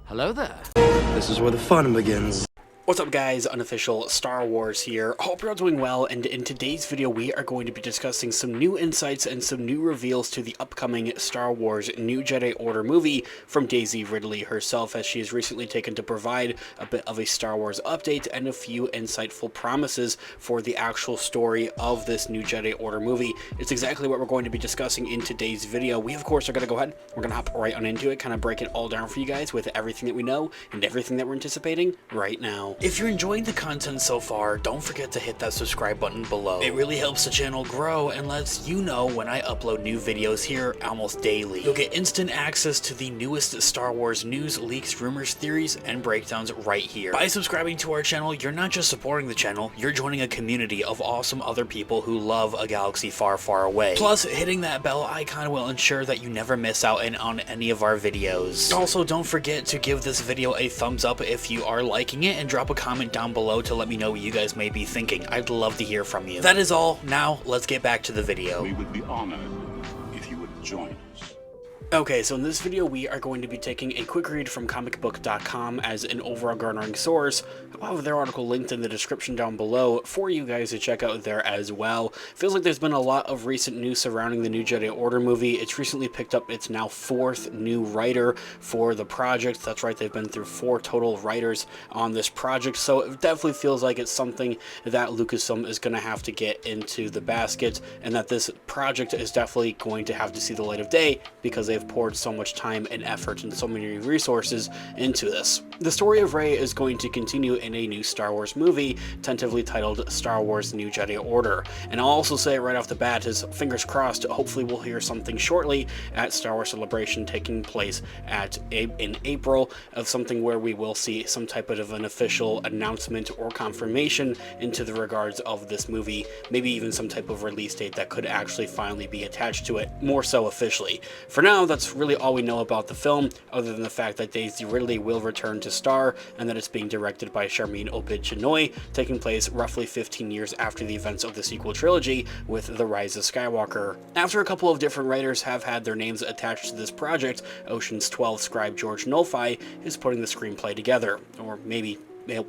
Hello there. This is where the fun begins. What's up guys, Unofficial Star Wars here. Hope you're all doing well, and in today's video we are going to be discussing some new insights and some new reveals to the upcoming Star Wars New Jedi Order movie from Daisy Ridley herself, as she has recently taken to provide a bit of a Star Wars update and a few insightful promises for the actual story of this New Jedi Order movie. It's exactly what we're going to be discussing in today's video. We of course are going to go ahead, we're going to hop right on into it, kind of break it all down for you guys with everything that we know and everything that we're anticipating right now. If you're enjoying the content so far, don't forget to hit that subscribe button below. It really helps the channel grow and lets you know when I upload new videos here almost daily. You'll get instant access to the newest Star Wars news, leaks, rumors, theories, and breakdowns right here. By subscribing to our channel, you're not just supporting the channel, you're joining a community of awesome other people who love a galaxy far, far away. Plus, hitting that bell icon will ensure that you never miss out on any of our videos. Also, don't forget to give this video a thumbs up if you are liking it, and drop a comment down below to let me know what you guys may be thinking. I'd love to hear from you. That is all. Now, let's get back to the video. We would be honored if you would join us. Okay, so in this video we are going to be taking a quick read from comicbook.com as an overall garnering source. I'll have their article linked in the description down below for you guys to check out there as well. Feels like there's been a lot of recent news surrounding the New Jedi Order movie. It's recently picked up its now 4th new writer for the project. That's right, they've been through 4 total writers on this project, so it definitely feels like it's something that Lucasfilm is going to have to get into the basket, and that this project is definitely going to have to see the light of day because they've poured so much time and effort and so many resources into this. The story of Rey is going to continue in a new Star Wars movie, tentatively titled Star Wars New Jedi Order. And I'll also say right off the bat is, fingers crossed, hopefully we'll hear something shortly at Star Wars Celebration taking place in April, of something where we will see some type of an official announcement or confirmation into the regards of this movie, maybe even some type of release date that could actually finally be attached to it, more so officially. For now, that's really all we know about the film, other than the fact that Daisy Ridley will return to star, and that it's being directed by Sharmeen Obaid-Chinoy, taking place roughly 15 years after the events of the sequel trilogy with The Rise of Skywalker. After a couple of different writers have had their names attached to this project, Ocean's 12 scribe George Nolfi is putting the screenplay together, or maybe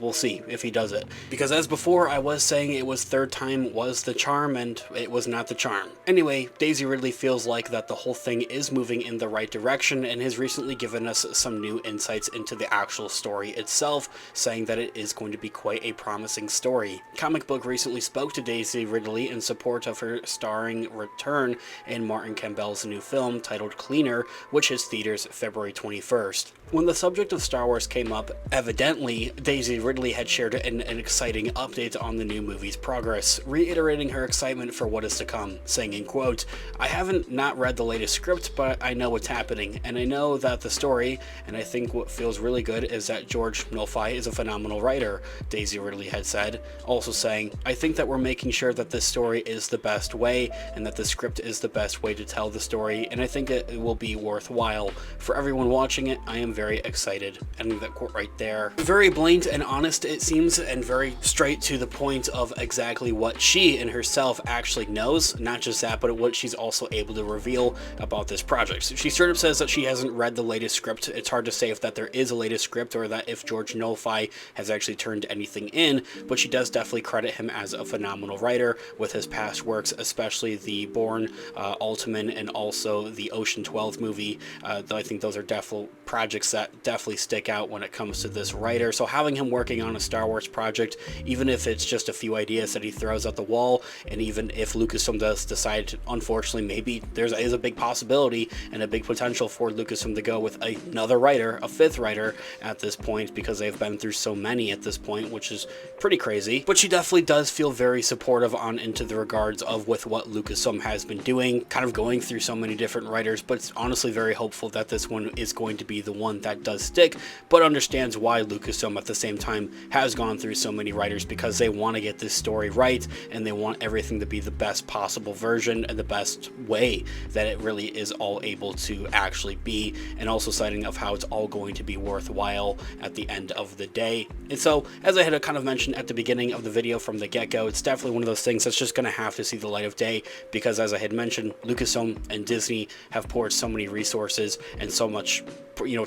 we'll see if he does it. Because as before, I was saying it was third time was the charm, and it was not the charm. Anyway, Daisy Ridley feels like that the whole thing is moving in the right direction, and has recently given us some new insights into the actual story itself, saying that it is going to be quite a promising story. Comic Book recently spoke to Daisy Ridley in support of her starring return in Martin Campbell's new film titled Cleaner, which hits theaters February 21st. When the subject of Star Wars came up, evidently, Daisy Ridley had shared an exciting update on the new movie's progress, reiterating her excitement for what is to come, saying in quote, "I haven't not read the latest script, but I know what's happening, and I know that the story, and I think what feels really good is that George Nolfi is a phenomenal writer," Daisy Ridley had said, also saying, "I think that we're making sure that this story is the best way, and that the script is the best way to tell the story, and I think it will be worthwhile. For everyone watching it, I am very excited." Ending that quote right there. Very blatant and honest it seems, and very straight to the point of exactly what she and herself actually knows. Not just that, but what she's also able to reveal about this project. So she straight up says that she hasn't read the latest script. It's hard to say if that there is a latest script, or that if George Nolfi has actually turned anything in, but she does definitely credit him as a phenomenal writer with his past works, especially the Bourne Ultiman and also the Ocean 12 movie. Though I think those are definitely projects that definitely stick out when it comes to this writer. So having him working on a Star Wars project, even if it's just a few ideas that he throws at the wall, and even if Lucasfilm does decide to, unfortunately, maybe there is a big possibility and a big potential for Lucasfilm to go with another writer, a 5th writer at this point, because they've been through so many at this point, which is pretty crazy. But she definitely does feel very supportive on into the regards of with what Lucasfilm has been doing, kind of going through so many different writers, but it's honestly very hopeful that this one is going to be the one that does stick, but understands why Lucasfilm at the same same time has gone through so many writers because they want to get this story right and they want everything to be the best possible version and the best way that it really is all able to actually be, and also citing of how it's all going to be worthwhile at the end of the day. And so, as I had kind of mentioned at the beginning of the video from the get-go, it's definitely one of those things that's just going to have to see the light of day, because as I had mentioned, Lucasfilm and Disney have poured so many resources and so much,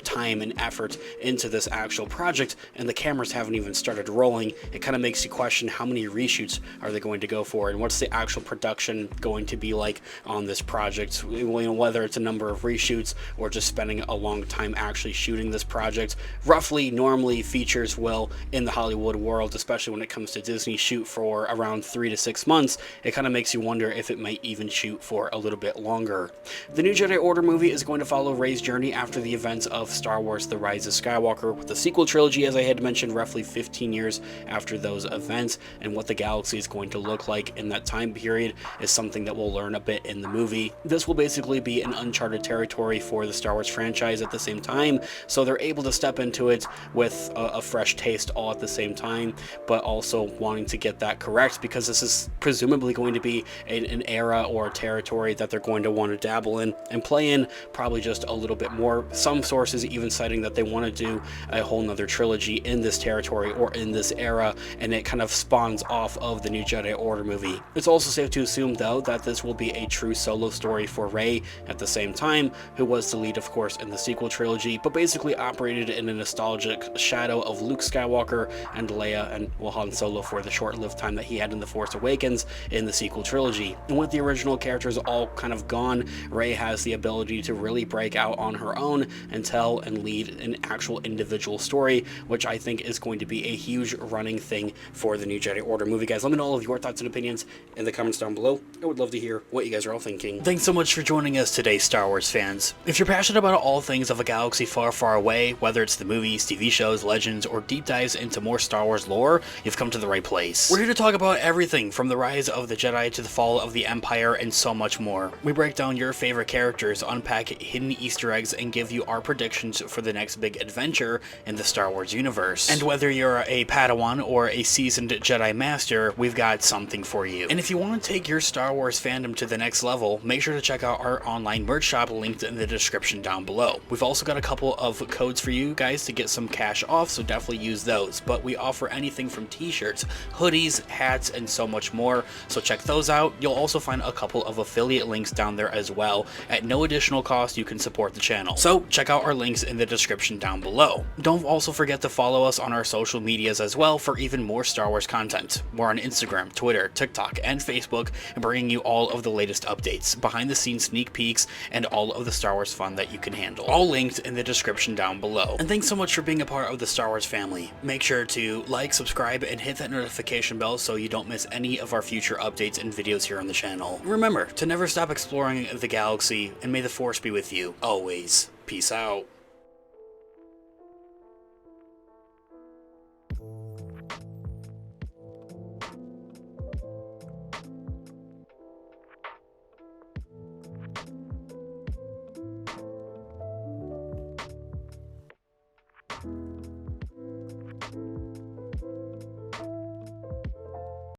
time and effort into this actual project, and the cameras haven't even started rolling. It kind of makes you question how many reshoots are they going to go for, and what's the actual production going to be like on this project, whether it's a number of reshoots or just spending a long time actually shooting this project. Roughly, normally features will, in the Hollywood world, especially when it comes to Disney, shoot for around 3 to 6 months. It kind of makes you wonder if it might even shoot for a little bit longer. The new Jedi Order movie is going to follow Rey's journey after the events of Star Wars The Rise of Skywalker, with the sequel trilogy, as I had mentioned, roughly 15 years after those events, and what the galaxy is going to look like in that time period is something that we'll learn a bit in the movie. This will basically be an uncharted territory for the Star Wars franchise at the same time, so they're able to step into it with a fresh taste all at the same time, but also wanting to get that correct, because this is presumably going to be an era or a territory that they're going to want to dabble in and play in probably just a little bit more. Some sources even citing that they want to do a whole nother trilogy in this territory or in this era, and it kind of spawns off of the new Jedi Order movie. It's also safe to assume, though, that this will be a true solo story for Rey at the same time, who was the lead, of course, in the sequel trilogy, but basically operated in a nostalgic shadow of Luke Skywalker and Leia and Han Solo for the short-lived time that he had in The Force Awakens in the sequel trilogy. And with the original characters all kind of gone, Rey has the ability to really break out on her own and tell and lead an actual individual story, which I think is going to be a huge running thing for the new Jedi Order movie. Guys, let me know all of your thoughts and opinions in the comments down below. I would love to hear what you guys are all thinking. Thanks so much for joining us today, Star Wars fans. If you're passionate about all things of a galaxy far, far away, whether it's the movies, TV shows, legends, or deep dives into more Star Wars lore, you've come to the right place. We're here to talk about everything from the rise of the Jedi to the fall of the Empire and so much more. We break down your favorite characters, unpack hidden Easter eggs, and give you our predictions for the next big adventure in the Star Wars universe. And whether you're a Padawan or a seasoned Jedi Master, we've got something for you. And if you want to take your Star Wars fandom to the next level, make sure to check out our online merch shop linked in the description down below. We've also got a couple of codes for you guys to get some cash off, so definitely use those. But we offer anything from t-shirts, hoodies, hats, and so much more, so check those out. You'll also find a couple of affiliate links down there as well. At no additional cost, you can support the channel. So check out our links in the description down below. Don't also forget to follow us on our social medias as well for even more Star Wars content. We're on Instagram, Twitter, TikTok, and Facebook, bringing you all of the latest updates, behind the scenes sneak peeks, and all of the Star Wars fun that you can handle. All linked in the description down below. And thanks so much for being a part of the Star Wars family. Make sure to like, subscribe, and hit that notification bell so you don't miss any of our future updates and videos here on the channel. Remember to never stop exploring the galaxy, and may the Force be with you always. Peace out.